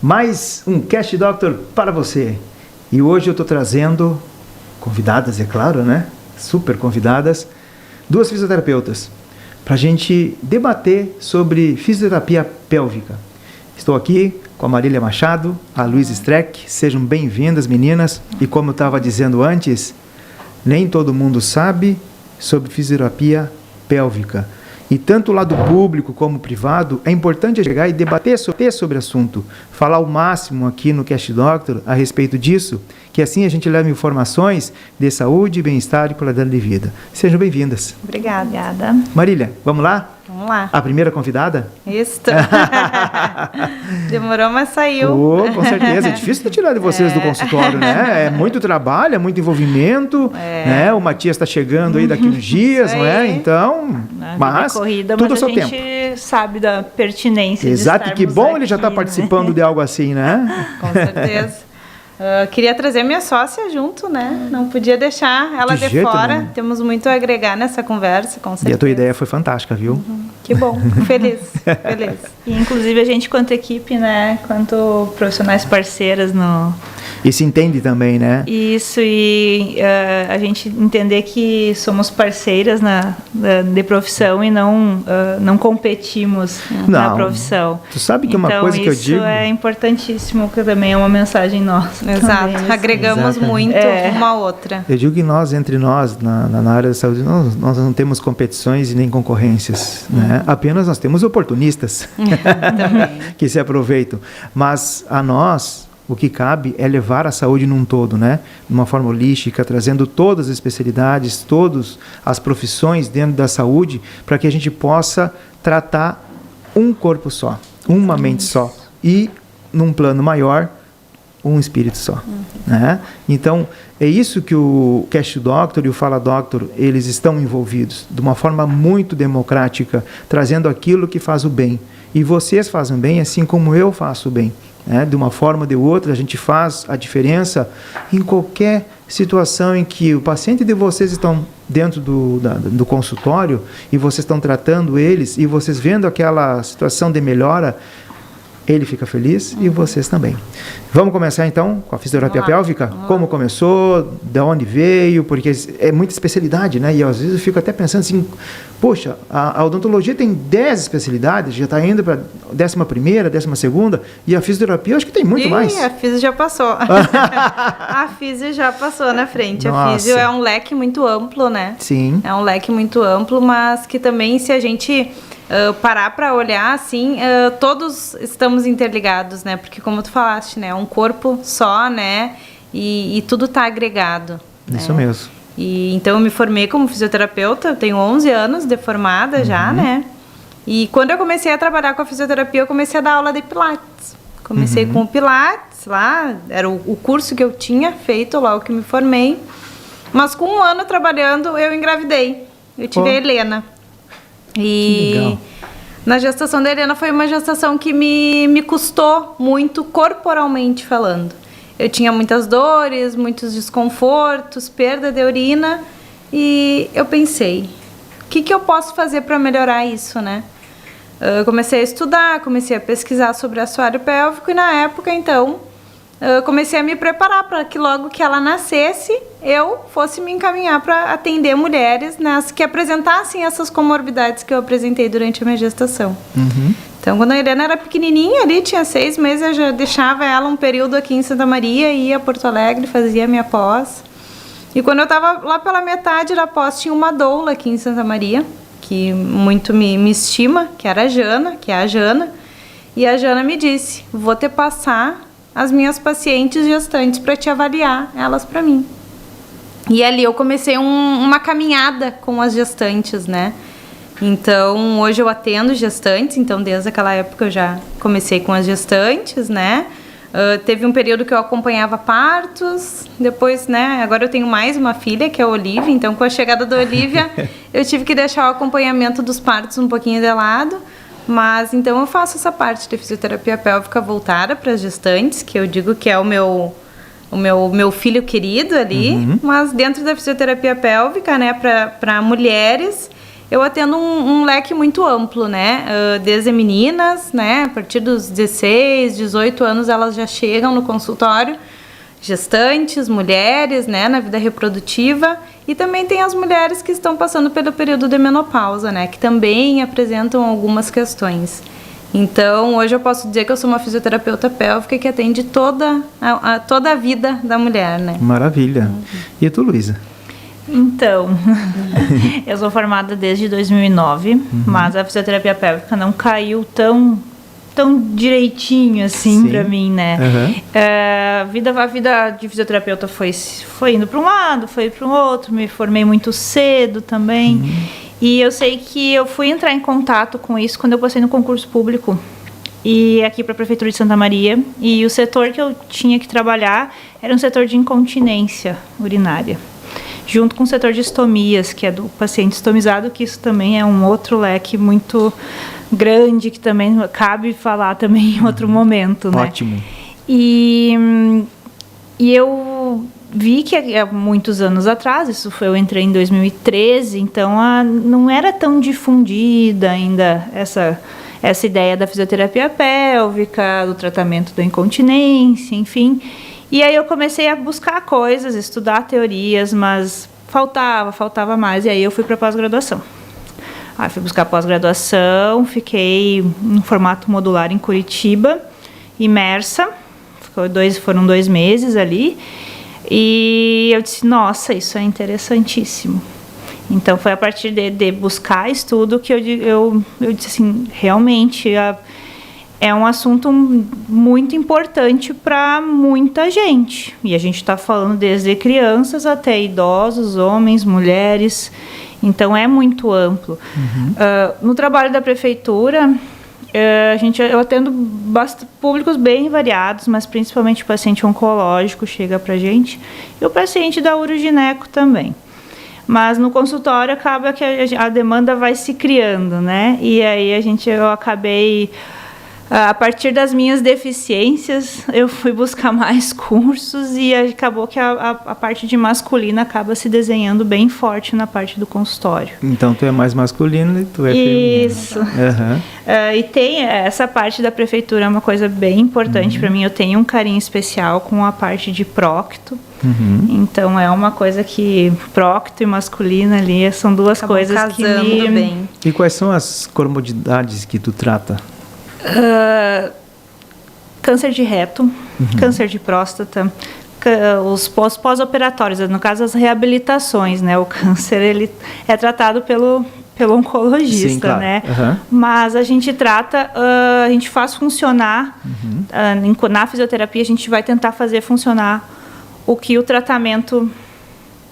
Mais um Cash Doctor para você. E hoje eu estou trazendo convidadas, é claro, né? Super convidadas, 2 fisioterapeutas, para a gente debater sobre fisioterapia pélvica. Estou aqui com a Marília Machado, a Luísa Streck. Sejam bem-vindas, meninas. E como eu estava dizendo antes, nem todo mundo sabe sobre fisioterapia pélvica. E tanto o lado público como privado, é importante chegar e debater sobre o assunto, falar o máximo aqui no Cash Doctor a respeito disso, que assim a gente leva informações de saúde, bem-estar e qualidade de vida. Sejam bem-vindas. Obrigada. Marília, vamos lá? Vamos lá. A primeira convidada? Isso. Demorou, mas saiu. Com certeza. É difícil de tirar de vocês do consultório, né? É muito trabalho, é muito envolvimento. Né? O Matias está chegando aí daqui uns dias, não é? Então, mas corrida, tudo ao mas seu a tempo. gente sabe da pertinência. Exato, de e que bom aqui, ele já está participando de algo assim, né? Com certeza. Queria trazer minha sócia junto, né? Não podia deixar ela de fora. Nenhum. Temos muito a agregar nessa conversa, com certeza. E a tua ideia foi fantástica, viu? Que bom, feliz. E inclusive a gente, quanto equipe, né? Quanto profissionais parceiras no... E se entende também, né? Isso, e a gente entender que somos parceiras de profissão e não competimos na profissão. Tu sabe que uma coisa que eu digo... Então, isso é importantíssimo, que também é uma mensagem nossa. Exato, também, agregamos exatamente. muito uma a outra. Eu digo que entre nós, na área da saúde, nós não temos competições e nem concorrências, né? Apenas nós temos oportunistas que se aproveitam. Mas a nós... O que cabe é levar a saúde num todo, né? De uma forma holística, trazendo todas as especialidades, todas as profissões dentro da saúde, para que a gente possa tratar um corpo só, uma mente só. E, num plano maior, um espírito só. Né? Então, é isso que o Cash Doctor e o Fala Doctor, eles estão envolvidos, de uma forma muito democrática, trazendo aquilo que faz o bem. E vocês fazem bem, assim como eu faço o bem. De uma forma ou de outra, a gente faz a diferença em qualquer situação em que o paciente de vocês estão dentro do consultório e vocês estão tratando eles e vocês vendo aquela situação de melhora, ele fica feliz e vocês também. Vamos começar então com a fisioterapia pélvica? Como começou, de onde veio, porque é muita especialidade, né? E às vezes eu fico até pensando assim, poxa, a odontologia tem 10 especialidades, já está indo para 11ª, 12ª, e a fisioterapia eu acho que tem muito mais. A fisio já passou. A fisio já passou na frente. Nossa. A fisio é um leque muito amplo, né? Sim. É um leque muito amplo, mas que também, se a gente... parar para olhar, assim, todos estamos interligados, né? Porque como tu falaste, né? É um corpo só, né? E tudo está agregado. Isso né? mesmo. E, então, eu me formei como fisioterapeuta, eu tenho 11 anos de formada já, né? E quando eu comecei a trabalhar com a fisioterapia, eu comecei a dar aula de Pilates. Comecei com o Pilates lá, era o curso que eu tinha feito, logo que me formei. Mas com 1 ano trabalhando, eu engravidei. Eu tive a Helena. E na gestação da Helena foi uma gestação que me custou muito corporalmente falando. Eu tinha muitas dores, muitos desconfortos, perda de urina e eu pensei, o que eu posso fazer para melhorar isso, né? Eu comecei a estudar, comecei a pesquisar sobre assoalho pélvico e na época, então, eu comecei a me preparar para que logo que ela nascesse, eu fosse me encaminhar para atender mulheres que apresentassem essas comorbidades que eu apresentei durante a minha gestação. Então, quando a Helena era pequenininha, ali tinha 6 meses, eu já deixava ela um período aqui em Santa Maria, ia a Porto Alegre, fazia a minha pós. E quando eu estava lá pela metade da pós, tinha uma doula aqui em Santa Maria, que muito me estima, que era a Jana, que é a Jana. E a Jana me disse, vou te passar as minhas pacientes gestantes para te avaliar elas para mim. E ali eu comecei uma caminhada com as gestantes, né? Então, hoje eu atendo gestantes, então desde aquela época eu já comecei com as gestantes, né? Teve um período que eu acompanhava partos, depois, né? Agora eu tenho mais uma filha, que é a Olivia, então com a chegada da Olivia eu tive que deixar o acompanhamento dos partos um pouquinho de lado. Mas, então, eu faço essa parte de fisioterapia pélvica voltada para as gestantes, que eu digo que é o meu filho querido ali, mas dentro da fisioterapia pélvica, né, para mulheres eu atendo um leque muito amplo, né? Desde meninas, né? A partir dos 16, 18 anos, elas já chegam no consultório, gestantes, mulheres, né? Na vida reprodutiva. E também tem as mulheres que estão passando pelo período de menopausa, né? Que também apresentam algumas questões. Então, hoje eu posso dizer que eu sou uma fisioterapeuta pélvica que atende toda a vida da mulher, né? Maravilha. E tu, Luísa? Então, eu sou formada desde 2009, mas a fisioterapia pélvica não caiu tão direitinho assim para mim, né? A vida de fisioterapeuta foi indo para um lado, foi para o outro, me formei muito cedo também. E eu sei que eu fui entrar em contato com isso quando eu passei no concurso público e aqui para a Prefeitura de Santa Maria. E o setor que eu tinha que trabalhar era um setor de incontinência urinária, junto com o setor de estomias, que é do paciente estomizado, que isso também é um outro leque muito grande, que também cabe falar também em outro momento, né? Ótimo. E eu vi que há muitos anos atrás, eu entrei em 2013, então não era tão difundida ainda essa ideia da fisioterapia pélvica, do tratamento da incontinência, enfim. E aí eu comecei a buscar coisas, estudar teorias, mas faltava mais, e aí eu fui para pós-graduação. Aí fui buscar pós-graduação, fiquei em formato modular em Curitiba, imersa, foram 2 meses ali, e eu disse, nossa, isso é interessantíssimo. Então foi a partir de buscar estudo que eu disse assim, realmente é um assunto muito importante para muita gente. E a gente está falando desde crianças até idosos, homens, mulheres. Então é muito amplo. No trabalho da prefeitura, eu atendo públicos bem variados, mas principalmente o paciente oncológico chega para a gente e o paciente da urogineco também. Mas no consultório acaba que a demanda vai se criando, né? E aí eu acabei, a partir das minhas deficiências, eu fui buscar mais cursos e acabou que a parte de masculina acaba se desenhando bem forte na parte do consultório. Então, tu é mais masculino e tu é feminino. Isso. E tem essa parte da prefeitura, é uma coisa bem importante para mim. Eu tenho um carinho especial com a parte de prócto. Então, é uma coisa que prócto e masculina ali são duas coisas que me... bem. E quais são as comorbidades que tu trata? Câncer de reto, câncer de próstata, os pós-operatórios, no caso as reabilitações, né? O câncer ele é tratado pelo oncologista. Sim, claro. Né? Mas a gente trata, a gente faz funcionar, na fisioterapia a gente vai tentar fazer funcionar o que o tratamento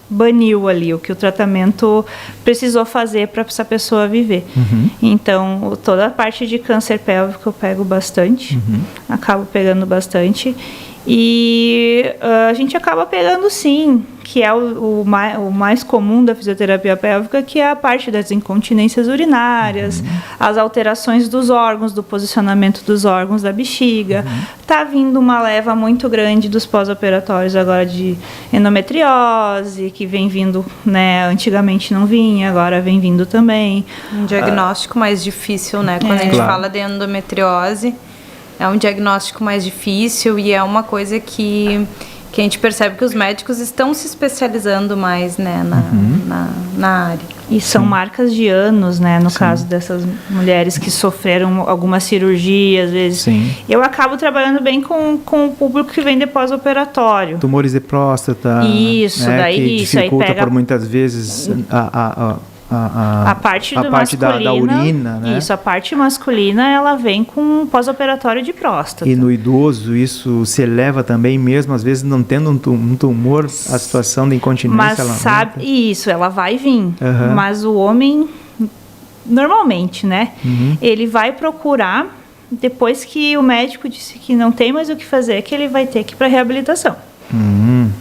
baniu ali, o que o tratamento precisou fazer para essa pessoa viver. Então, toda a parte de câncer pélvico eu pego bastante, acabo pegando bastante, e a gente acaba pegando sim, que é o mais comum da fisioterapia pélvica, que é a parte das incontinências urinárias, as alterações dos órgãos, do posicionamento dos órgãos da bexiga. Tá vindo uma leva muito grande dos pós-operatórios agora de endometriose, que vem vindo, né, antigamente não vinha, agora vem vindo também. Um diagnóstico mais difícil, né, quando a gente fala de endometriose. É um diagnóstico mais difícil e é uma coisa que a gente percebe que os médicos estão se especializando mais, né, na área. E são marcas de anos, né, no caso dessas mulheres que sofreram alguma cirurgia, às vezes. Eu acabo trabalhando bem com o público que vem de pós-operatório. Tumores de próstata. Isso, né, daí que isso aí pega por muitas vezes a parte da urina, né? Isso, a parte masculina, ela vem com pós-operatório de próstata. E no idoso isso se eleva também, mesmo às vezes não tendo um tumor, a situação de incontinência. Mas ela sabe, isso, ela vai vir. Mas o homem, normalmente, né? Ele vai procurar, depois que o médico disse que não tem mais o que fazer, que ele vai ter que ir para reabilitação.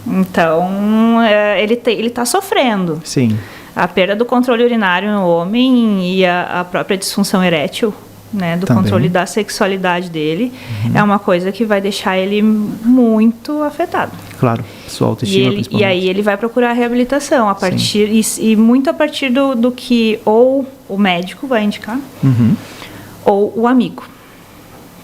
Então, ele está sofrendo. Sim. A perda do controle urinário no homem e a própria disfunção erétil né, do Também. controle da sexualidade dele, é uma coisa que vai deixar ele muito afetado. Claro, sua autoestima principalmente. E aí ele vai procurar reabilitação a partir e muito a partir do que ou o médico vai indicar ou o amigo.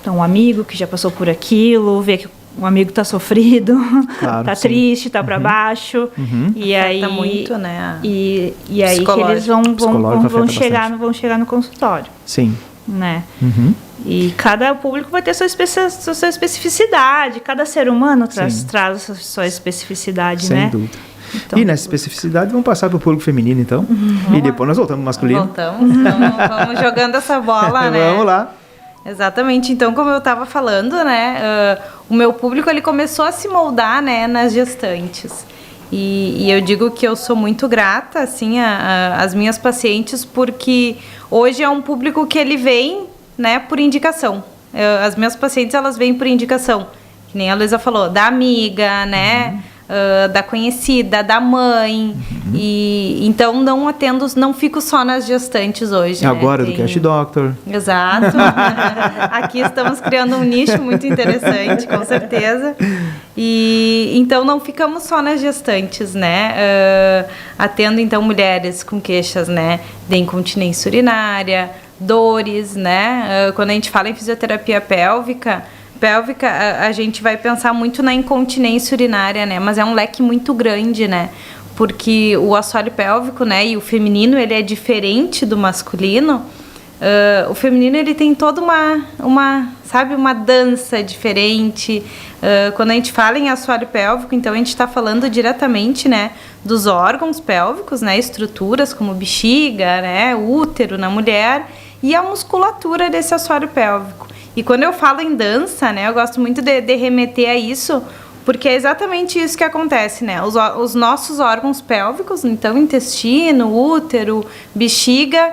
Então, o amigo que já passou por aquilo, vê que o amigo está sofrido, Claro, tá sim. triste, tá para baixo, e aí Afeta muito, né? e aí que eles Psicológico afeta vão chegar no consultório, Sim. né? E cada público vai ter sua especificidade, cada ser humano traz a sua especificidade, Sem né? dúvida. Então, E nessa especificidade, vamos passar para o público feminino, então. E depois nós voltamos pro masculino. Voltamos, vamos jogando essa bola, né? Vamos lá. Exatamente. Então, como eu estava falando, né, o meu público ele começou a se moldar, né, nas gestantes. E eu digo que eu sou muito grata, assim, às minhas pacientes, porque hoje é um público que ele vem, né, por indicação. As minhas pacientes, elas vêm por indicação. Que nem a Luísa falou, da amiga, né, da conhecida, da mãe. E então não fico só nas gestantes hoje. Agora né? do Cash Doctor. Exato. Aqui estamos criando um nicho muito interessante, com certeza. E então não ficamos só nas gestantes, né? Atendo então mulheres com queixas, né, de incontinência urinária, dores, né? Quando a gente fala em fisioterapia pélvica, a gente vai pensar muito na incontinência urinária, né? Mas é um leque muito grande, né? Porque o assoalho pélvico, né, e o feminino, ele é diferente do masculino. O feminino, ele tem toda uma dança diferente. Quando a gente fala em assoalho pélvico, então a gente está falando diretamente, né, dos órgãos pélvicos, né, estruturas como bexiga, né, útero na mulher e a musculatura desse assoalho pélvico. E quando eu falo em dança, né, eu gosto muito de remeter a isso, porque é exatamente isso que acontece, né? Os nossos órgãos pélvicos, então intestino, útero, bexiga,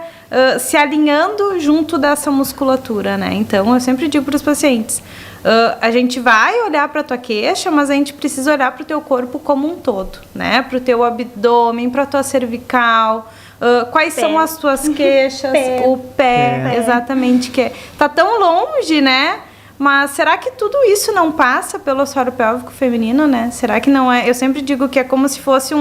se alinhando junto dessa musculatura, né? Então, eu sempre digo para os pacientes, a gente vai olhar para a tua queixa, mas a gente precisa olhar para o teu corpo como um todo, né? Para o teu abdômen, para a tua cervical, quais são as tuas queixas, o pé, exatamente, que tá tão longe, né? Mas será que tudo isso não passa pelo assoalho pélvico feminino, né? Será que não é? Eu sempre digo que é como se fosse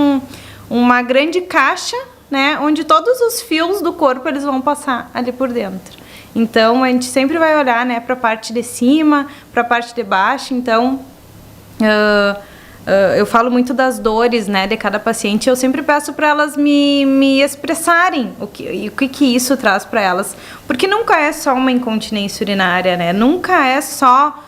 uma grande caixa, né? Onde todos os fios do corpo eles vão passar ali por dentro. Então, a gente sempre vai olhar, né, para a parte de cima, para a parte de baixo. Então, eu falo muito das dores, né, de cada paciente. Eu sempre peço para elas me expressarem o que isso traz para elas. Porque nunca é só uma incontinência urinária, né? Nunca é só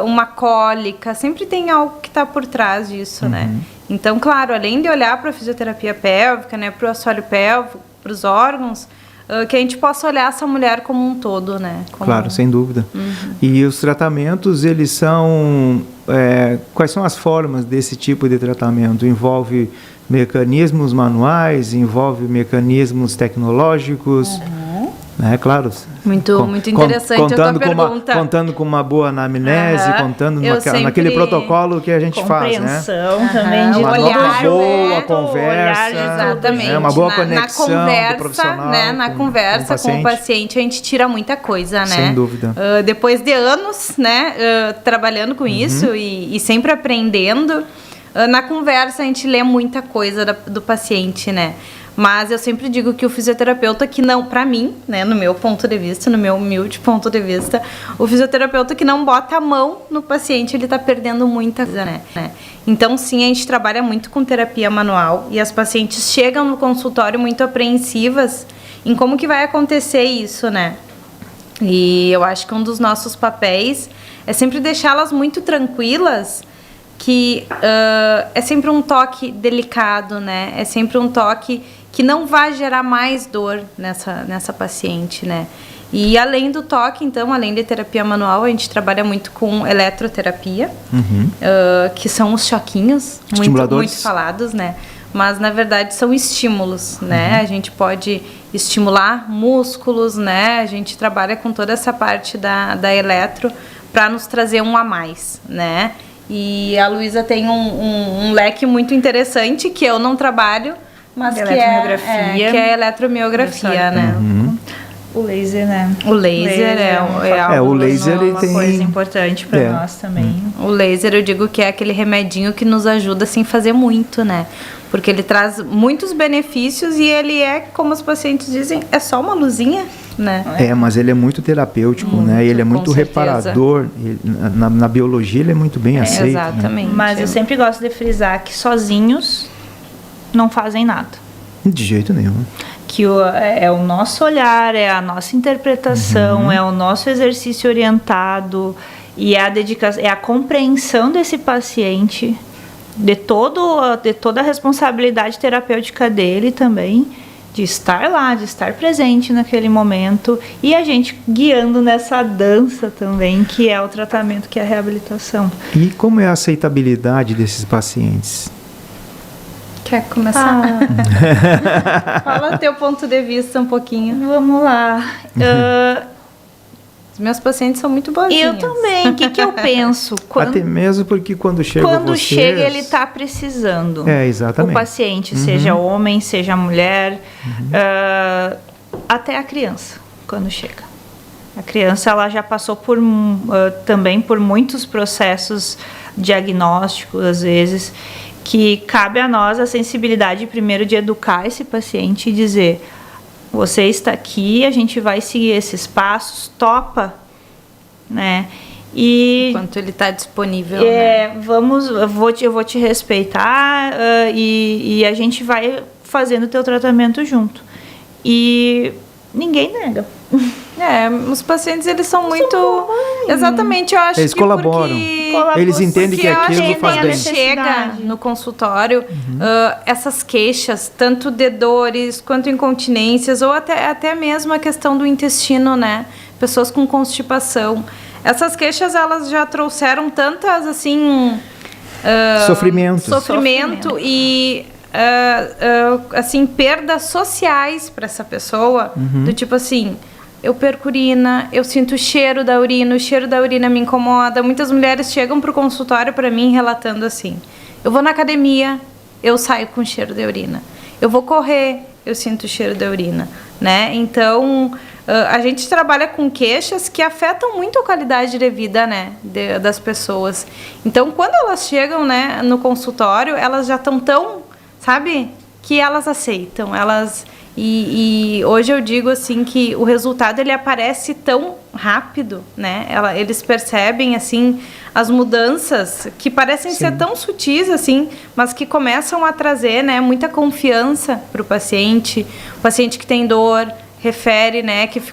uma cólica. Sempre tem algo que está por trás disso, né? Então, claro, além de olhar para a fisioterapia pélvica, né, para o assoalho pélvico, para os órgãos, que a gente possa olhar essa mulher como um todo, né? Claro, sem dúvida. E os tratamentos, eles são... quais são as formas desse tipo de tratamento? Envolve mecanismos manuais, envolve mecanismos tecnológicos, né? Claro. Muito interessante a tua pergunta. Contando com uma boa anamnese, contando naquele protocolo que a gente faz, né? Compreensão também. De Uma boa conversa. Exatamente. Né? Uma boa conexão do profissional. Né? Na conversa com o paciente, a gente tira muita coisa, né? Sem dúvida. Depois de anos, né, trabalhando com isso e sempre aprendendo, na conversa a gente lê muita coisa do paciente, né? Mas eu sempre digo que o fisioterapeuta que não, para mim, né, no meu ponto de vista, no meu humilde ponto de vista, o fisioterapeuta que não bota a mão no paciente, ele tá perdendo muita coisa, né? Então, sim, a gente trabalha muito com terapia manual e as pacientes chegam no consultório muito apreensivas em como que vai acontecer isso, né? E eu acho que um dos nossos papéis é sempre deixá-las muito tranquilas, que é sempre um toque delicado, né? É sempre um toque que não vai gerar mais dor nessa paciente, né? E além do toque, então, além de terapia manual, a gente trabalha muito com eletroterapia, que são os choquinhos, muito falados, né? Mas, na verdade, são estímulos, né? A gente pode estimular músculos, né? A gente trabalha com toda essa parte da eletro para nos trazer um a mais, né? E a Luísa tem um leque muito interessante que eu não trabalho, mas que é a eletromiografia, né? O laser, né? O laser é algo, o laser ele uma tem coisa importante para nós também. O laser, eu digo que é aquele remedinho que nos ajuda sem fazer muito, né? Porque ele traz muitos benefícios e ele é, como os pacientes dizem, é só uma luzinha, né? Mas ele é muito terapêutico, né? Ele é muito reparador. Na biologia ele é muito bem aceito. Exatamente. Né? Mas eu sempre gosto de frisar que sozinhos não fazem nada. De jeito nenhum. Que é o nosso olhar, é a nossa interpretação, é o nosso exercício orientado e a dedicação, é a compreensão desse paciente, de toda a responsabilidade terapêutica dele também, de estar lá, de estar presente naquele momento e a gente guiando nessa dança também, que é o tratamento, que é a reabilitação. E como é a aceitabilidade desses pacientes? Quer começar? Fala teu ponto de vista um pouquinho. Vamos lá. Os meus pacientes são muito boazinhos. Eu também. O que eu penso? Até mesmo porque quando chega ele está precisando. Exatamente. O paciente, seja homem, seja mulher, até a criança, quando chega. A criança ela já passou também por muitos processos diagnósticos, às vezes, que cabe a nós a sensibilidade primeiro de educar esse paciente e dizer: você está aqui, a gente vai seguir esses passos, topa, né? E enquanto ele está disponível, né? Eu vou te respeitar e a gente vai fazendo o teu tratamento junto. E ninguém nega. Os pacientes, eles são muito... Exatamente, eu acho eles que colaboram. Eles entendem que aquilo faz bem. Chega no consultório, essas queixas, tanto de dores quanto incontinências, ou até mesmo a questão do intestino, né? Pessoas com constipação. Essas queixas, elas já trouxeram tantas, assim... Sofrimento e... assim, perdas sociais para essa pessoa, do tipo assim... Eu perco urina, eu sinto o cheiro da urina me incomoda. Muitas mulheres chegam pro consultório para mim relatando assim: eu vou na academia, eu saio com cheiro de urina. Eu vou correr, eu sinto o cheiro da urina, né? Então, a gente trabalha com queixas que afetam muito a qualidade de vida, né, das pessoas. Então, quando elas chegam, né, no consultório, elas já estão tão, sabe, que elas aceitam, E hoje eu digo assim que o resultado ele aparece tão rápido, né? Eles percebem assim as mudanças que parecem ser tão sutis assim, mas que começam a trazer, né, muita confiança para o paciente que tem dor refere, né, que eu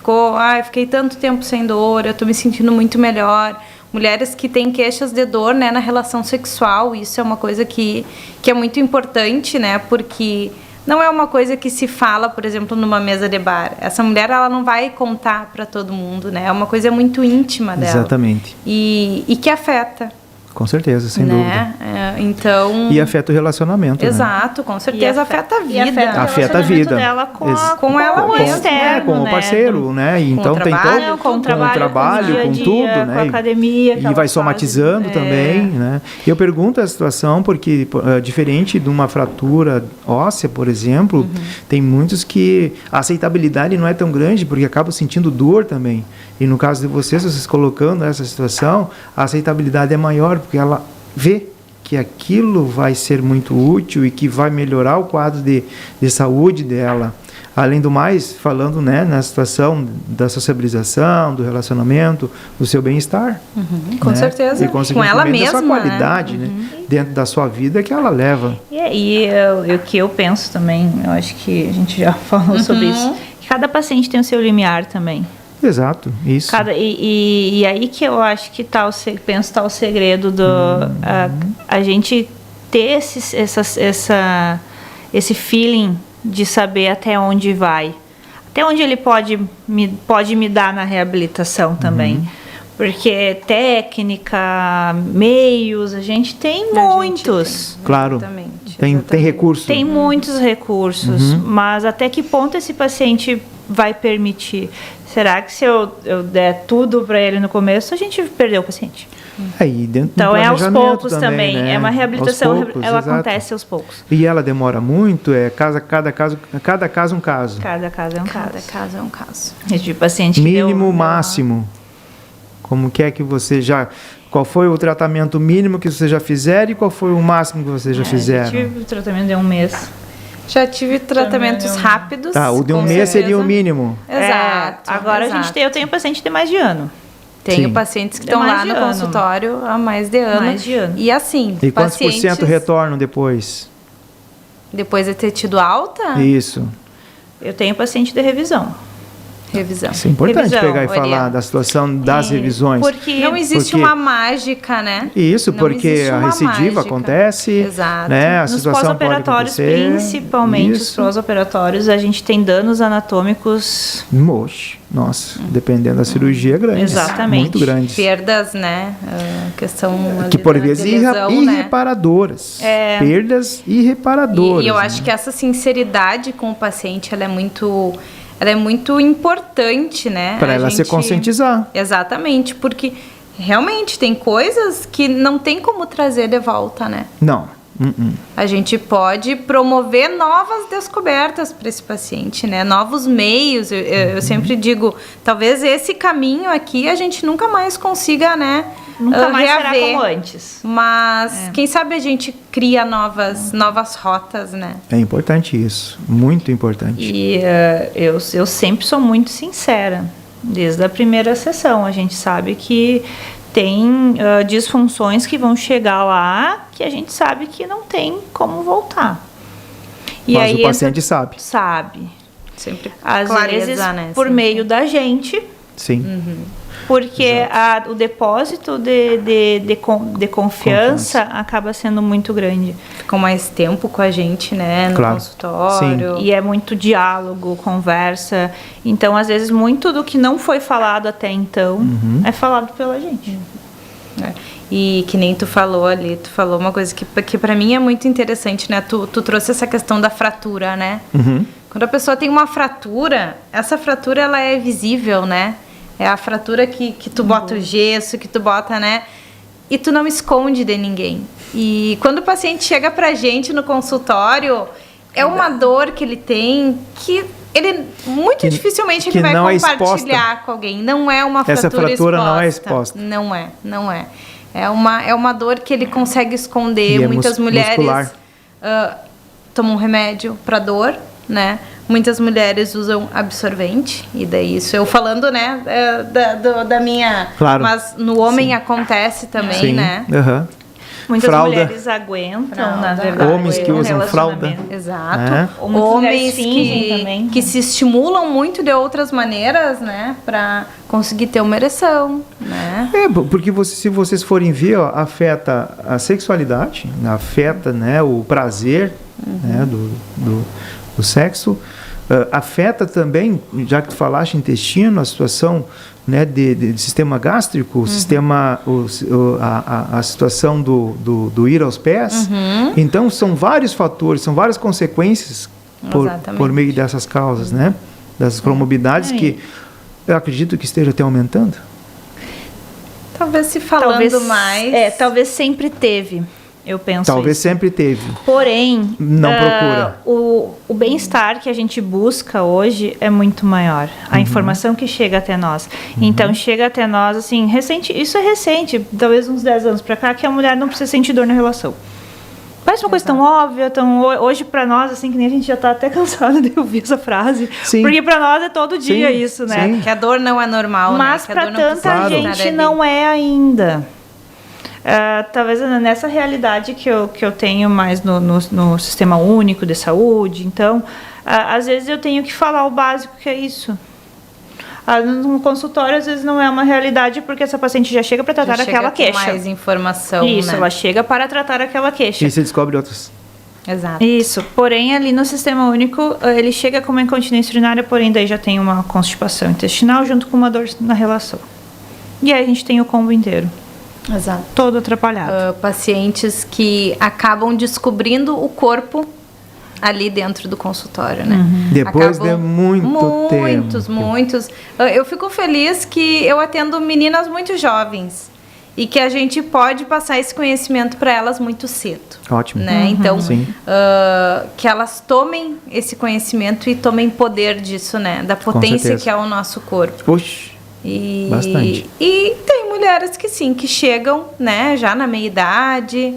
fiquei tanto tempo sem dor, eu estou me sentindo muito melhor. Mulheres que têm queixas de dor, né, na relação sexual, isso é uma coisa que é muito importante, né, porque não é uma coisa que se fala, por exemplo, numa mesa de bar. Essa mulher, ela não vai contar para todo mundo, né? É uma coisa muito íntima dela. Exatamente. E que afeta. Com certeza, sem dúvida. Então... E afeta o relacionamento, Exato, né? Com certeza afeta a vida. Afeta a vida. Dela com ela externo, com o parceiro, né? E então tem todo com o trabalho, com tudo, né? Com a academia. E vai somatizando também, né? E eu pergunto a situação porque, diferente de uma fratura óssea, por exemplo, tem muitos que a aceitabilidade não é tão grande porque acabam sentindo dor também. E no caso de vocês colocando essa situação, a aceitabilidade é maior, porque ela vê que aquilo vai ser muito útil e que vai melhorar o quadro de saúde dela. Além do mais, falando, né, na situação da sociabilização, do relacionamento, do seu bem-estar. Com certeza. E, com ela mesma. A sua qualidade, né, dentro da sua vida que ela leva. E o que eu penso também, eu acho que a gente já falou sobre isso, que cada paciente tem o seu limiar também. Exato, isso. E aí que eu acho que tá o segredo do a gente ter esse feeling de saber até onde vai, até onde ele pode me dar na reabilitação também. Porque técnica, meios, a gente tem muitos. Claro, tem recursos. Tem muitos recursos, mas até que ponto esse paciente vai permitir? Será que se eu der tudo para ele no começo, a gente perdeu o paciente? Aí dentro Então do é aos planejamento poucos também, né? é uma reabilitação, Aos poucos, ela exato. acontece aos poucos. E ela demora muito, cada caso um caso. Cada caso é um Cada caso. caso é um caso. De paciente que Mínimo, deu- máximo. Como que é que você já... Qual foi o tratamento mínimo que você já fizeram e qual foi o máximo que vocês já fizeram? Eu tive o tratamento de 1 mês. Já tive tratamentos Também rápidos. Tá, o de um com mês seria o certeza. mínimo. Exato. Agora exato. eu tenho paciente de mais de ano. Tenho Sim. pacientes que De estão mais lá de no ano. consultório há mais de ano. Mais de ano. E assim, E quantos por pacientes, cento retornam depois? depois de ter tido alta, Isso. Eu tenho paciente de revisão. revisão. Isso é importante Revisão, pegar e falar Oriana. da situação das revisões. Porque Não existe Porque- uma mágica, né? Isso, Não porque existe a uma recidiva mágica. acontece, Exato. né? A nos situação pode pós-operatórios, acontecer. principalmente os Isso. pós-operatórios, a gente tem danos anatômicos. Moxe, nossa, dependendo da cirurgia, é grande. Exatamente. Muito grande. Perdas, né? Questão Que ali por da- vezes de lesão, né? irreparadoras. Perdas irreparadoras. E eu acho né? que essa sinceridade com o paciente, ela é muito importante, né? Para A ela se gente- conscientizar. Exatamente, porque realmente tem coisas que não tem como trazer de volta, né? Não. A gente pode promover novas descobertas para esse paciente, né? Novos meios. Eu sempre digo, talvez esse caminho aqui a gente nunca mais consiga, né? Nunca mais será reaver. como antes. Mas quem sabe a gente cria novas rotas, né? É importante isso. Muito importante. E eu sempre sou muito sincera. Desde a primeira sessão, a gente sabe que tem disfunções que vão chegar lá que a gente sabe que não tem como voltar. E Mas aí o paciente sabe. sabe. Sempre Às clareza, vezes né? por Sempre. meio da gente, Sim. porque o depósito de confiança acaba sendo muito grande. Ficam mais tempo com a gente, né? No Claro. consultório. E é muito diálogo, conversa. Então, às vezes, muito do que não foi falado até então é falado pela gente. É. E que nem tu falou ali, tu falou uma coisa que para mim é muito interessante, né? Tu trouxe essa questão da fratura, né? Quando a pessoa tem uma fratura, essa fratura ela é visível, né? É a fratura que tu bota o gesso, que tu bota, né? E tu não esconde de ninguém. E quando o paciente chega pra gente no consultório, é uma dor que ele tem que ele muito dificilmente ele que vai não é compartilhar com alguém. Não é uma Essa fratura fratura exposta. não é exposta. Não é. É uma dor que ele consegue esconder. E é Muitas mulheres muscular. tomam remédio para dor, né? Muitas mulheres usam absorvente, e daí isso eu falando, né, da minha... Claro. Mas no homem acontece também, Sim. né? Aham. Muitas Fralda. mulheres aguentam, Fralda. na verdade, Homens que o usam fralda. relacionamento. Exato. É. Ou muitas mulheres Homens fingem também. que se estimulam muito de outras maneiras, né, para conseguir ter uma ereção, né? Porque se vocês forem ver, ó, afeta a sexualidade, afeta, né, o prazer, né, do sexo, afeta também, já que tu falaste intestino, a situação, né, de sistema gástrico, a situação do ir aos pés. Então são vários fatores, são várias consequências por meio dessas causas, né, das comorbidades que eu acredito que esteja até aumentando. Talvez se falando mais. Talvez sempre teve, eu penso. Talvez isso. sempre teve. Porém, Não procura. O bem-estar que a gente busca hoje é muito maior. A informação que chega até nós. Então, chega até nós, assim, isso é recente, talvez uns 10 anos pra cá, que a mulher não precisa sentir dor na relação. Parece uma coisa tão óbvia, hoje pra nós, assim, que nem a gente já tá até cansado de ouvir essa frase. Sim. Porque pra nós é todo dia Sim, isso, né? sim. Que a dor não é normal, Mas né? Que a para dor não tanta precisa gente estar ali. não é ainda. Talvez nessa realidade que eu tenho mais no sistema único de saúde, então, às vezes eu tenho que falar o básico, que é isso. No consultório, às vezes, não é uma realidade, porque essa paciente já chega para tratar Já aquela chega com queixa. mais informação, Isso, né? ela chega para tratar aquela queixa. E você descobre outras. Exato. Isso, porém ali no sistema único ele chega com uma incontinência urinária, porém daí já tem uma constipação intestinal junto com uma dor na relação. E aí a gente tem o combo inteiro, Exato. todo atrapalhado. Pacientes que acabam descobrindo o corpo ali dentro do consultório, né? Depois de muito tempo. Muitos. Eu fico feliz que eu atendo meninas muito jovens e que a gente pode passar esse conhecimento para elas muito cedo. Ótimo. Né? Então, Sim. Que elas tomem esse conhecimento e tomem poder disso, né? Da potência que é o nosso corpo. Puxa, bastante. E tem mulheres que sim, que chegam, né, já na meia-idade,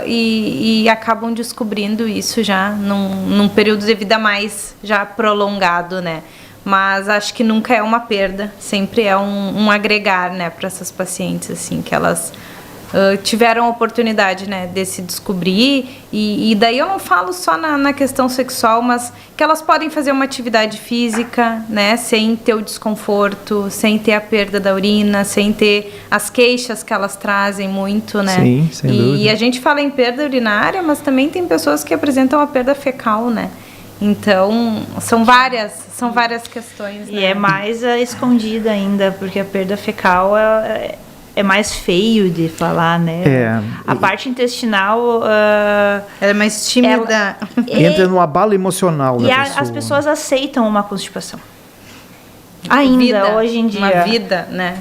e acabam descobrindo isso já num período de vida mais já prolongado, né? Mas acho que nunca é uma perda, sempre é um agregar, né, para essas pacientes, assim, que elas tiveram a oportunidade, né, de se descobrir, e daí eu não falo só na questão sexual, mas que elas podem fazer uma atividade física, né, sem ter o desconforto, sem ter a perda da urina, sem ter as queixas que elas trazem muito, né? Sim, sem dúvida. E a gente fala em perda urinária, mas também tem pessoas que apresentam a perda fecal, né? Então, são várias questões, né? E é mais escondida ainda, porque a perda fecal é mais feio de falar, né? A parte intestinal... ela é mais tímida. Entra no abalo emocional da pessoa. As pessoas aceitam uma constipação. Ainda, hoje em dia. Uma vida, né?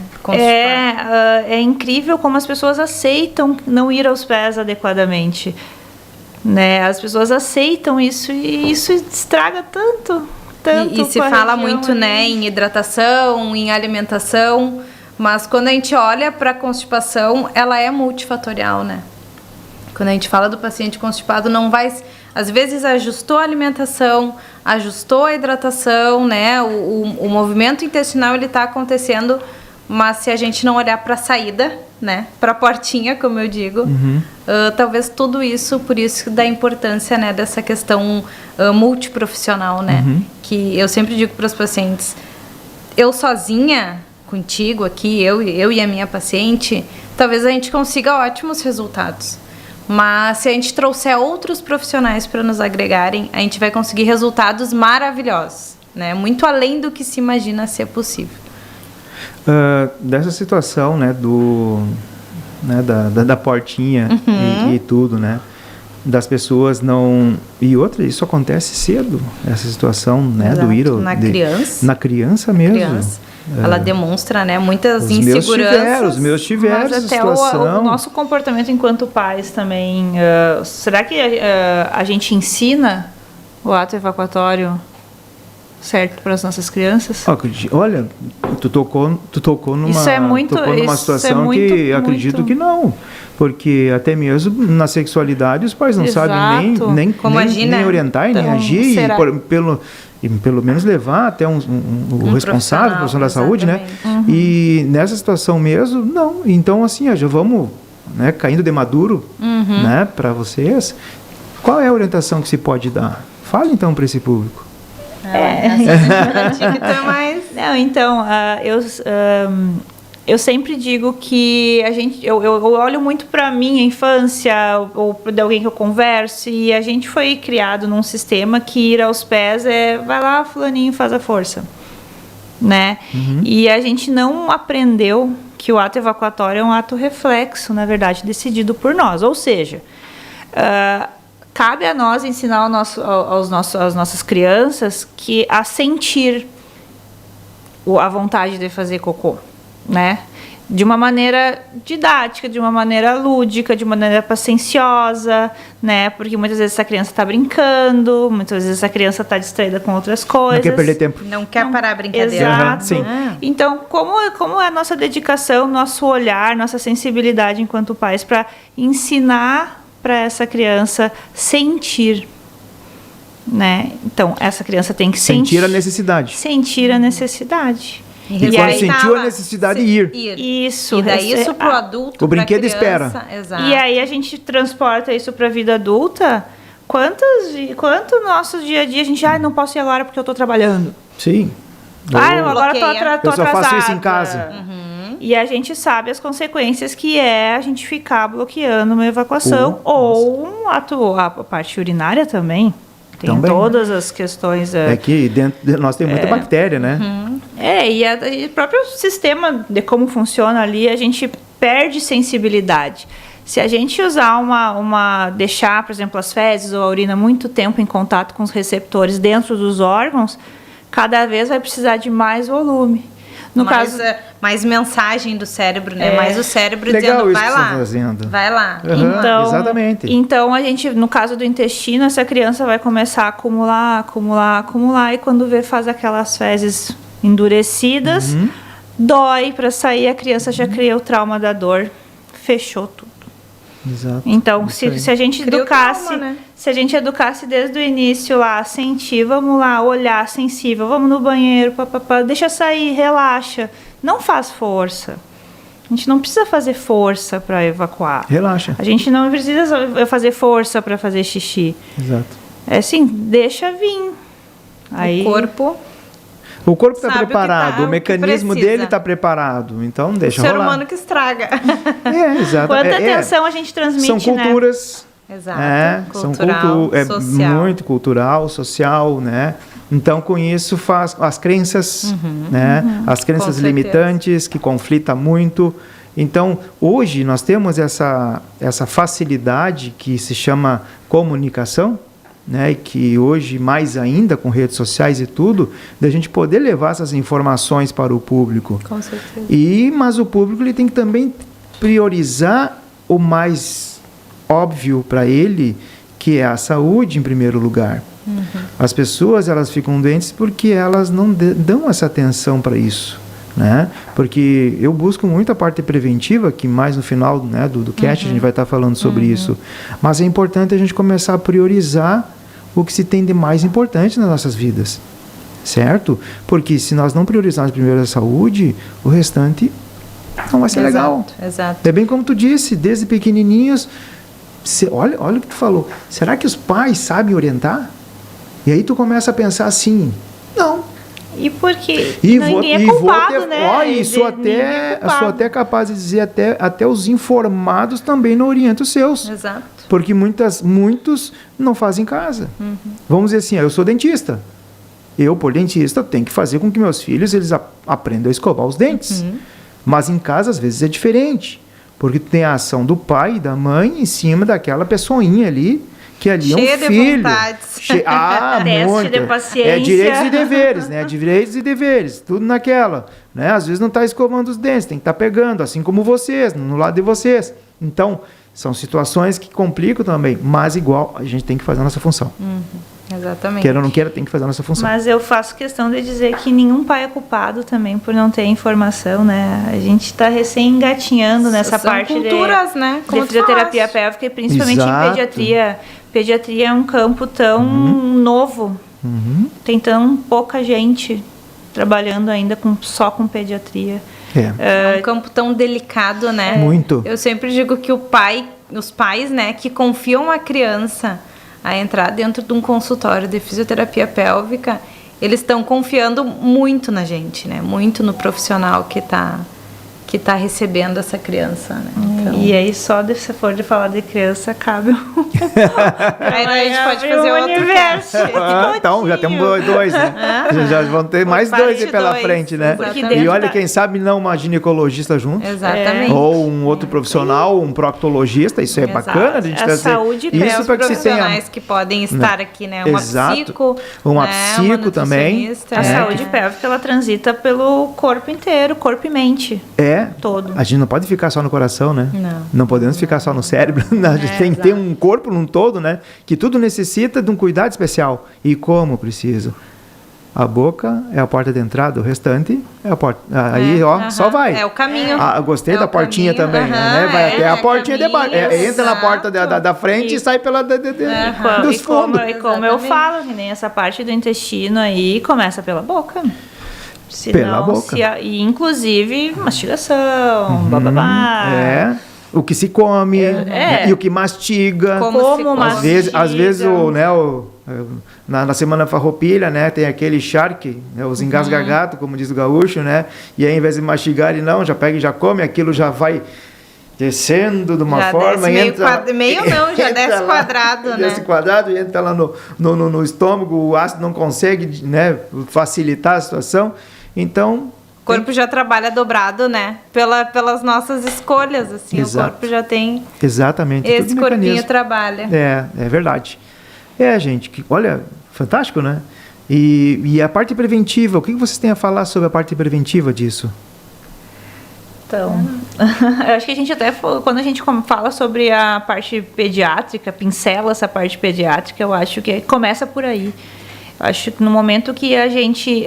É incrível como as pessoas aceitam não ir aos pés adequadamente. Né? As pessoas aceitam isso e isso estraga tanto. E se fala muito, né, em hidratação, em alimentação... Mas quando a gente olha para a constipação, ela é multifatorial, né? Quando a gente fala do paciente constipado, não vai... Às vezes ajustou a alimentação, ajustou a hidratação, né? O movimento intestinal, ele está acontecendo, mas se a gente não olhar para a saída, né? Para a portinha, como eu digo, talvez tudo isso, por isso da importância, né? Dessa questão multiprofissional, né? Que eu sempre digo para os pacientes, eu sozinha... contigo aqui, eu e a minha paciente, talvez a gente consiga ótimos resultados. Mas se a gente trouxer outros profissionais para nos agregarem, a gente vai conseguir resultados maravilhosos, né? Muito além do que se imagina ser possível. Dessa situação, né, da portinha e tudo, né? Das pessoas não... E outra, isso acontece cedo, essa situação, né? Exato. Do ir... Criança. Na criança mesmo. Ela demonstra, né, muitas inseguranças. Os meus tiveram mas essa até situação. o nosso comportamento enquanto pais também. Será que a gente ensina o ato evacuatório certo para as nossas crianças? Olha, tu tocou numa, situação que acredito que não. Porque até mesmo na sexualidade os pais não sabem nem orientar e nem agir. E pelo menos levar até o responsável, o profissional da saúde, né? E nessa situação mesmo, não. Então, assim, já vamos, né, caindo de maduro, né, para vocês. Qual é a orientação que se pode dar? Fale, então, para esse público. Não, então, eu sempre digo que eu olho muito para minha infância ou de alguém que eu converso, e a gente foi criado num sistema que ir aos pés vai lá, fulaninho, faz a força, né? E a gente não aprendeu que o ato evacuatório é um ato reflexo, na verdade, decidido por nós. Ou seja, cabe a nós ensinar às nossas crianças a sentir a vontade de fazer cocô, né? De uma maneira didática, de uma maneira lúdica, de uma maneira pacienciosa, né? Porque muitas vezes essa criança está brincando, muitas vezes essa criança está distraída com outras coisas. Não quer perder tempo. Não quer parar a brincadeira. Exato. Sim. Então, como é a nossa dedicação, nosso olhar, nossa sensibilidade enquanto pais para ensinar para essa criança sentir, né? Então, essa criança tem que sentir a necessidade. Sentir a necessidade. E quando sentiu a necessidade de ir. Isso. E daí isso pro adulto, o brinquedo criança, espera. Exato. E aí a gente transporta isso para a vida adulta. Quanto no nosso dia a dia a gente não posso ir agora porque eu estou trabalhando. Sim. Agora tô eu só atrasada. faço isso em casa. E a gente sabe as consequências que é a gente ficar bloqueando uma evacuação ou a parte urinária também. Tem também, todas as questões. É que dentro de nós tem muita bactéria, né? E o próprio sistema de como funciona ali, a gente perde sensibilidade. Se a gente usar deixar, por exemplo, as fezes ou a urina muito tempo em contato com os receptores dentro dos órgãos, cada vez vai precisar de mais volume. No caso, mais mensagem do cérebro, né? Mais o cérebro legal dizendo, isso vai que lá, você tá fazendo. vai lá. Então, exatamente. Então, a gente, no caso do intestino, essa criança vai começar a acumular, e quando vê, faz aquelas fezes endurecidas, dói para sair, a criança já cria o trauma da dor, fechou tudo. Exato. Então, se a gente educasse, trauma, né? se a gente educasse desde o início lá, sentir, vamos lá, olhar, sensível, vamos no banheiro, deixa sair, relaxa, não faz força. A gente não precisa fazer força para evacuar. Relaxa. A gente não precisa fazer força para fazer xixi. Exato. É assim, deixa vir. Aí, O corpo está sabe preparado, o mecanismo precisa. dele está preparado, então deixa rolar. O ser humano que estraga. Exato. Quanta atenção a gente transmite, são culturas, Exato. Cultural, social. muito cultural, social, né? Então, com isso, faz as crenças, né? As crenças Com limitantes, que conflitam muito. Então, hoje, nós temos essa facilidade que se chama comunicação, né? E que hoje, mais ainda, com redes sociais e tudo, da gente poder levar essas informações para o público. Com certeza. Mas o público ele tem que também priorizar o mais óbvio para ele, que é a saúde em primeiro lugar. As pessoas elas ficam doentes porque elas não dão essa atenção para isso, né? Porque eu busco muito a parte preventiva, que mais no final, né, do cast a gente vai estar falando sobre isso. Mas é importante a gente começar a priorizar o que se tem de mais importante nas nossas vidas, certo? Porque se nós não priorizarmos primeiro a saúde, o restante não vai ser legal. Exato. É bem como tu disse, desde pequenininhos, olha o que tu falou. Será que os pais sabem orientar? E aí tu começa a pensar assim, não. E porque ninguém é culpado, né? Sou até capaz de dizer, até os informados também não orientam os seus. Exato. Porque muitos não fazem em casa. Vamos dizer assim, eu sou dentista. Eu, por dentista, tenho que fazer com que meus filhos eles aprendam a escovar os dentes. Mas em casa, às vezes, é diferente. Porque tem a ação do pai e da mãe em cima daquela pessoinha ali, que ali cheia é um filho. De vontades. Teste de paciência. É direitos e deveres, né? Direitos e deveres, tudo naquela. Né? Às vezes não está escovando os dentes, tem que estar pegando, assim como vocês, no lado de vocês. Então, são situações que complicam também, mas igual a gente tem que fazer a nossa função. Exatamente. Queira ou não queira, tem que fazer a nossa função. Mas eu faço questão de dizer que nenhum pai é culpado também por não ter informação, né? A gente está recém engatinhando nessa parte culturas, né? de fisioterapia pélvica e principalmente em pediatria. Pediatria é um campo tão novo, tem tão pouca gente trabalhando ainda só com pediatria. É um campo tão delicado, né? Muito. Eu sempre digo que os pais, né, que confiam a criança a entrar dentro de um consultório de fisioterapia pélvica, eles estão confiando muito na gente, né? Muito no profissional que tá recebendo essa criança, né? Então... E aí, se for de falar de criança, cabe Aí a gente pode fazer outro universo. Então, já temos dois, né? Já vão ter mais dois aí pela frente, né? E olha, quem sabe não uma ginecologista junto. Exatamente. Ou um outro profissional, um proctologista, isso é bacana. A gente trazer saúde isso para que se tenha... profissionais que podem estar aqui, né? Uma psico, uma né? psico também. A saúde pélvica, ela transita pelo corpo inteiro, corpo e mente. Todo. A gente não pode ficar só no coração, né? Não podemos ficar só no cérebro. A gente tem que ter um corpo num todo, né? Que tudo necessita de um cuidado especial. E como precisa? A boca é a porta de entrada, o restante é a porta. Aí, só vai. É o caminho. Gostei da portinha caminho, também, né? Vai até a portinha de baixo. Entra na porta da frente e sai pela dos fundos. E como eu falo, que nem essa parte do intestino aí começa pela boca. Pela boca. E inclusive mastigação, bababá. O que se come e o que mastiga. Como mastiga. Às vezes na semana farroupilha, né, tem aquele charque, né, os engasgagatos, como diz o gaúcho, né? E aí, ao invés de mastigar, ele já pega e já come, aquilo já vai descendo de uma forma. Já desce quadrado, né? Desce quadrado e entra lá no estômago, o ácido não consegue, né, facilitar a situação. Então, corpo já trabalha dobrado, né? Pelas nossas escolhas, assim. Exato. O corpo já tem... Exatamente. Esse corpinho trabalha. É verdade. Gente, olha, fantástico, né? E a parte preventiva, o que vocês têm a falar sobre a parte preventiva disso? Então, eu acho que a gente até, quando a gente fala sobre a parte pediátrica, pincela essa parte pediátrica, eu acho que começa por aí. Eu acho que no momento que a gente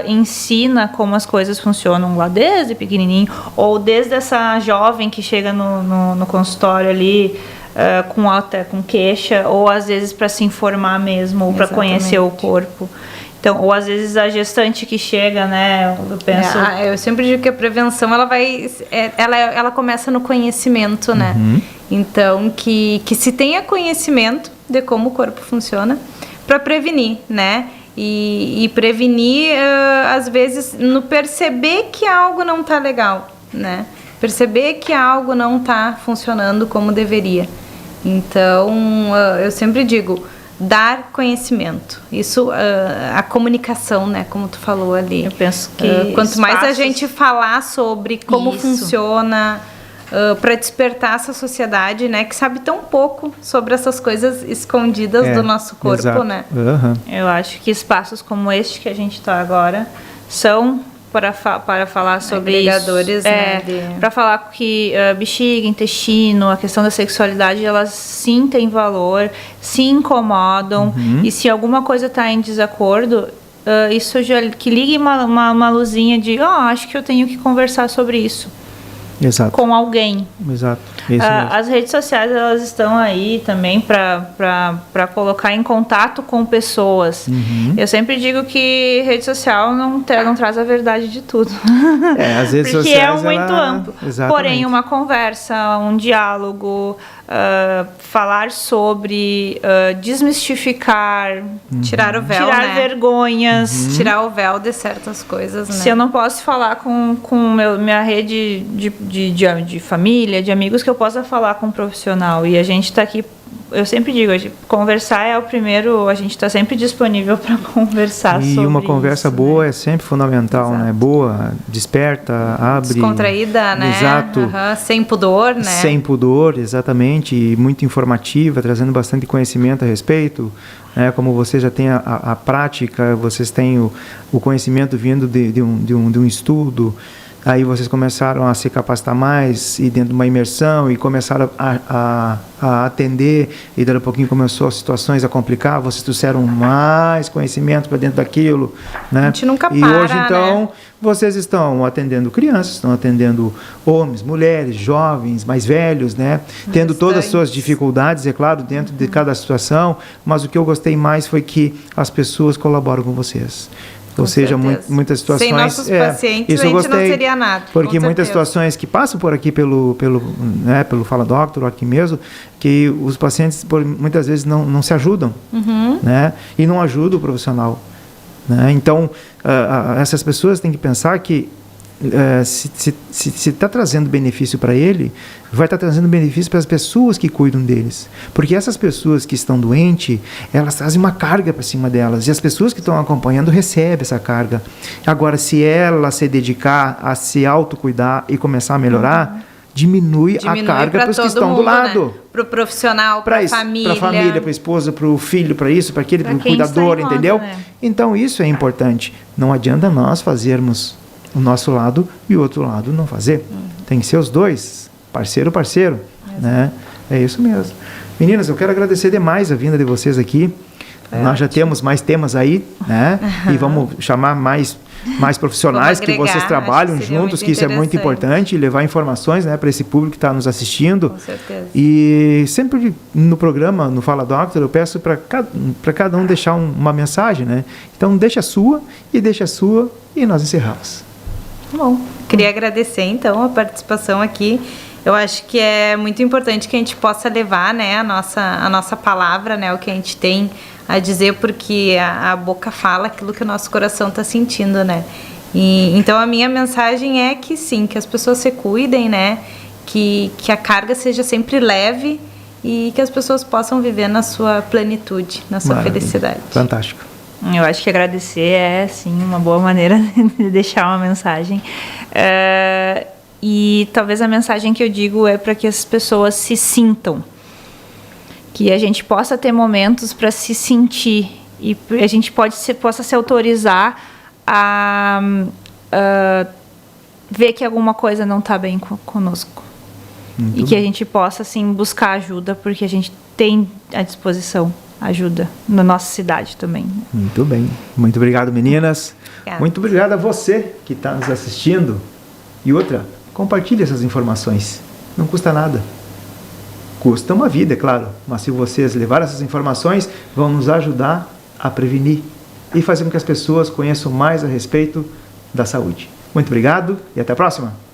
ensina como as coisas funcionam lá desde pequenininho, ou desde essa jovem que chega no consultório ali com queixa, ou às vezes para se informar mesmo, ou para conhecer o corpo. Então, ou às vezes a gestante que chega, né? Eu penso... eu sempre digo que a prevenção ela começa no conhecimento, né? Então, que se tenha conhecimento de como o corpo funciona para prevenir, né? E prevenir, às vezes, no perceber que algo não está legal, né? Perceber que algo não está funcionando como deveria. Então, eu sempre digo... dar conhecimento, isso a comunicação, né, como tu falou ali. Eu penso que quanto mais a gente falar sobre como funciona, para despertar essa sociedade, né, que sabe tão pouco sobre essas coisas escondidas do nosso corpo, exato. Né? Eu acho que espaços como este que a gente está agora são para falar sobre agregadores, né, para falar que bexiga, intestino, a questão da sexualidade, elas sim têm valor, se incomodam, e se alguma coisa está em desacordo, isso já que ligue uma luzinha de acho que eu tenho que conversar sobre isso. Exato. Com alguém. Exato. As redes sociais, elas estão aí também para colocar em contato com pessoas. Eu sempre digo que rede social não traz a verdade de tudo. As redes porque sociais, muito amplo. Exatamente. Porém, uma conversa, um diálogo, falar sobre, desmistificar, tirar o véu, tirar vergonhas, tirar o véu de certas coisas, né? Se eu não posso falar com minha rede de família, de amigos, que eu possa falar com um profissional. E a gente está aqui, eu sempre digo, conversar é o primeiro, a gente está sempre disponível para conversar sobre isso. E uma conversa boa, né? É sempre fundamental, exato. Né? Boa, desperta, abre... descontraída, né? Exato. Sem pudor, né? Sem pudor, exatamente. E muito informativa, trazendo bastante conhecimento a respeito. Né? Como você já tem a prática, vocês têm o conhecimento vindo de um estudo. Aí vocês começaram a se capacitar mais e dentro de uma imersão e começaram a atender, e daí a pouquinho começou as situações a complicar, vocês trouxeram mais conhecimento para dentro daquilo, né? A gente nunca para, e hoje então, né? Vocês estão atendendo crianças, estão atendendo homens, mulheres, jovens, mais velhos, né? Tendo todas as suas dificuldades, é claro, dentro de cada situação, mas o que eu gostei mais foi que as pessoas colaboram com vocês. Ou seja, muitas situações... Sem nossos pacientes, isso a gente eu gostei, não seria nada. Porque muitas situações que passam por aqui pelo Fala Doctor, aqui mesmo, que os pacientes muitas vezes não se ajudam, né? E não ajudam o profissional. Né? Então, essas pessoas têm que pensar que se está trazendo benefício para ele, vai estar trazendo benefício para as pessoas que cuidam deles. Porque essas pessoas que estão doentes, elas trazem uma carga para cima delas. E as pessoas que estão acompanhando recebem essa carga. Agora, se ela se dedicar a se autocuidar e começar a melhorar, diminui a carga para os que estão do lado. Né? Para o profissional, para a família. Para a família, para a esposa, para o filho, para isso, para aquele, para o cuidador, entendeu? Né? Então, isso é importante. Não adianta nós fazermos o nosso lado e o outro lado não fazer. Tem que ser os dois, parceiro, né? É isso mesmo. Meninas, eu quero agradecer demais a vinda de vocês aqui. Nós já temos mais temas aí, né? E vamos chamar mais profissionais que vocês trabalham juntos, que isso é muito importante, levar informações, né, para esse público que está nos assistindo. Com certeza. E sempre no programa, no Fala Doctor, eu peço para cada um deixar uma mensagem, né? Então, deixa a sua e nós encerramos. Bom, queria agradecer então a participação aqui. Eu acho que é muito importante que a gente possa levar, né, a nossa palavra, né, o que a gente tem a dizer, porque a boca fala aquilo que o nosso coração está sentindo, né? E então a minha mensagem é que sim, que as pessoas se cuidem, né? Que a carga seja sempre leve e que as pessoas possam viver na sua plenitude, na sua felicidade. Fantástico. Eu acho que agradecer é, sim, uma boa maneira de deixar uma mensagem. E talvez a mensagem que eu digo é para que as pessoas se sintam. Que a gente possa ter momentos para se sentir. E a gente possa se autorizar a ver que alguma coisa não está bem conosco. Muito e que a gente possa, assim, buscar ajuda, porque a gente tem à disposição ajuda na nossa cidade também. Muito bem. Muito obrigado, meninas. Obrigada. Muito obrigado a você que está nos assistindo. E outra, compartilhe essas informações. Não custa nada. Custa uma vida, é claro. Mas se vocês levarem essas informações, vão nos ajudar a prevenir e fazer com que as pessoas conheçam mais a respeito da saúde. Muito obrigado e até a próxima.